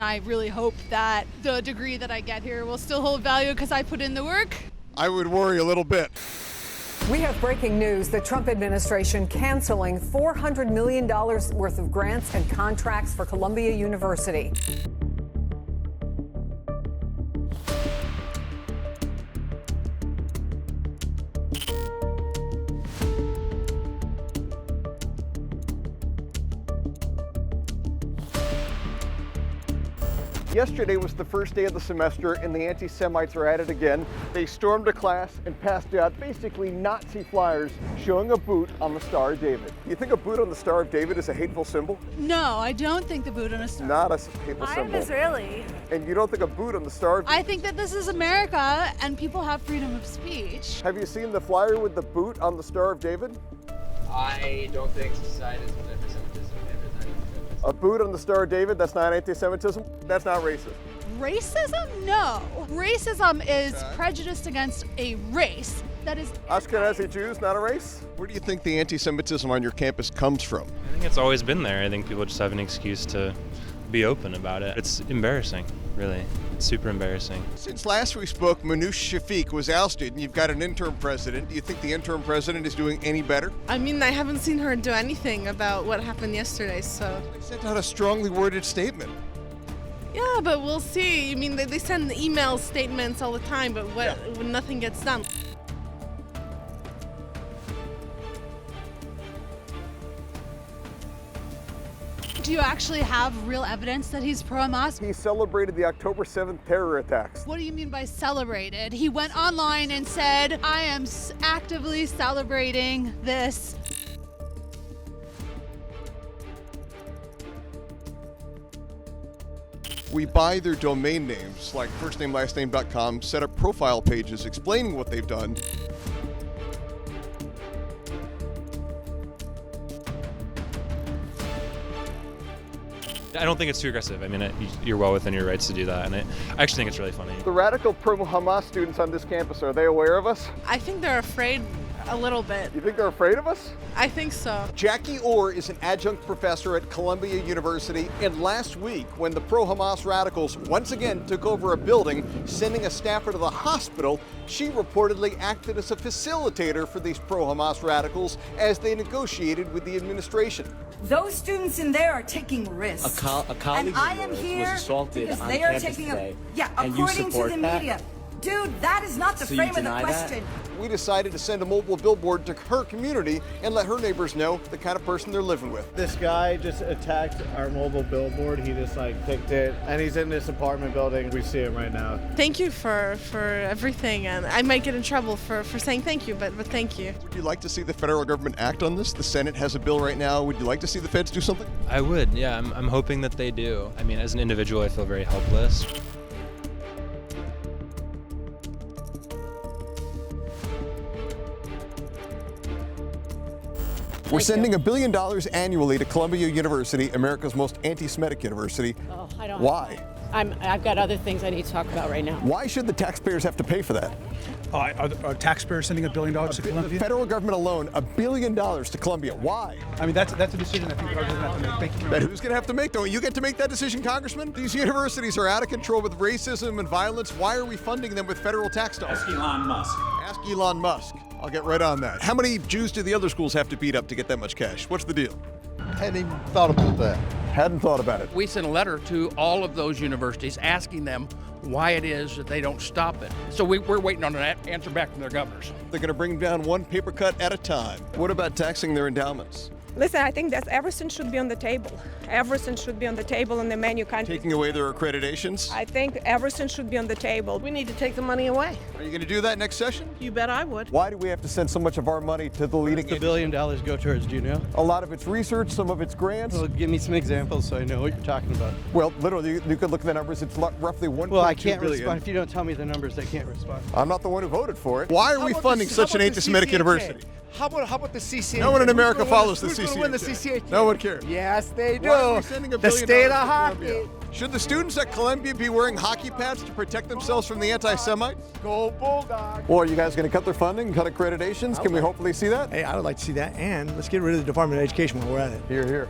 I really hope that the degree that I get here will still hold value because I put in the work. I would worry a little bit. We have breaking news. The Trump administration canceling $400 million worth of grants and contracts for Columbia University. Yesterday was the first day of the semester and the anti-Semites are at it again. They stormed a class and passed out basically Nazi flyers showing a boot on the Star of David. You think a boot on the Star of David is a hateful symbol? No, I don't think the boot on a star. Not a hateful symbol. I'm Israeli. And you don't think a boot on the Star of I think that this is America and people have freedom of speech. Have you seen the flyer with the boot on the Star of David? I don't think Zionism is anti-Semitism. A boot on the Star of David, that's not anti-Semitism? That's not racist. Racism? No. Racism is prejudice against a race. That is Ashkenazi Jews, not a race? Where do you think the anti-Semitism on your campus comes from? I think it's always been there. I think people just have an excuse to be open about it. It's embarrassing, really. It's super embarrassing. Since last we spoke, Manoush Shafiq was ousted, and you've got an interim president. Do you think the interim president is doing any better? I mean, I haven't seen her do anything about what happened yesterday, so. They sent out a strongly worded statement. Yeah, but we'll see. I mean, they send email statements all the time, but when nothing gets done. Do you actually have real evidence that he's pro-Hamas? He celebrated the October 7th terror attacks. What do you mean by celebrated? He went online and said, I am actively celebrating this. We buy their domain names, like firstnamelastname.com, set up profile pages explaining what they've done. I don't think it's too aggressive. I mean, you're well within your rights to do that, and I actually think it's really funny. The radical pro-Hamas students on this campus, are they aware of us? I think they're afraid a little bit. You think they're afraid of us? I think so. Jackie Orr is an adjunct professor at Columbia University, and last week, when the pro-Hamas radicals once again took over a building, sending a staffer to the hospital, she reportedly acted as a facilitator for these pro-Hamas radicals as they negotiated with the administration. Those students in there are taking risks. A colleague and I am here was assaulted because on they are campus taking today, according to the media. Dude, that is not the So frame you of the deny question. We decided to send a mobile billboard to her community and let her neighbors know the kind of person they're living with. This guy just attacked our mobile billboard. He just picked it, and he's in this apartment building. We see him right now. Thank you for everything, and I might get in trouble for saying thank you, but thank you. Would you like to see the federal government act on this? The Senate has a bill right now. Would you like to see the feds do something? I would, yeah. I'm hoping that they do. I mean, as an individual, I feel very helpless. We're sending $1 billion annually to Columbia University, America's most anti-Semitic university. Oh, I don't. Why? I've got other things I need to talk about right now. Why should the taxpayers have to pay for that? Are taxpayers sending $1 billion to Columbia? The federal government alone, $1 billion to Columbia. Why? I mean, that's a decision I think the government has to make. Thank you. That who's going to have to make? Don't you get to make that decision, Congressman? These universities are out of control with racism and violence. Why are we funding them with federal tax dollars? Ask Elon Musk. Ask Elon Musk. I'll get right on that. How many Jews do the other schools have to beat up to get that much cash? What's the deal? Hadn't even thought about that. Hadn't thought about it. We sent a letter to all of those universities asking them why it is that they don't stop it. So we're waiting on an answer back from their governors. They're going to bring down one paper cut at a time. What about taxing their endowments? Listen, I think that everything should be on the table. Everything should be on the table on the menu. Taking away their accreditations? I think everything should be on the table. We need to take the money away. Are you going to do that next session? You bet I would. Why do we have to send so much of our money to the leading? $1 billion go towards, do you know? A lot of it's research, some of it's grants. Well, give me some examples so I know what you're talking about. Well, literally, you could look at the numbers. It's roughly 1.2 Well, I can't billion. respond. If you don't tell me the numbers, I can't respond. I'm not the one who voted for it. Why are we funding such an anti-Semitic university? How about the CCA? No one in America follows the Who's going to win the CCA. CCA? No one cares. Yes, they do. Why are we sending $1 The billion state to of hockey. Columbia? Should the students at Columbia be wearing hockey pads to protect themselves from the anti-Semites? Go Bulldogs. Well, are you guys going to cut their funding, cut accreditations? Can we hopefully see that? Hey, I would like to see that, and let's get rid of the Department of Education while we're at it. Here, here.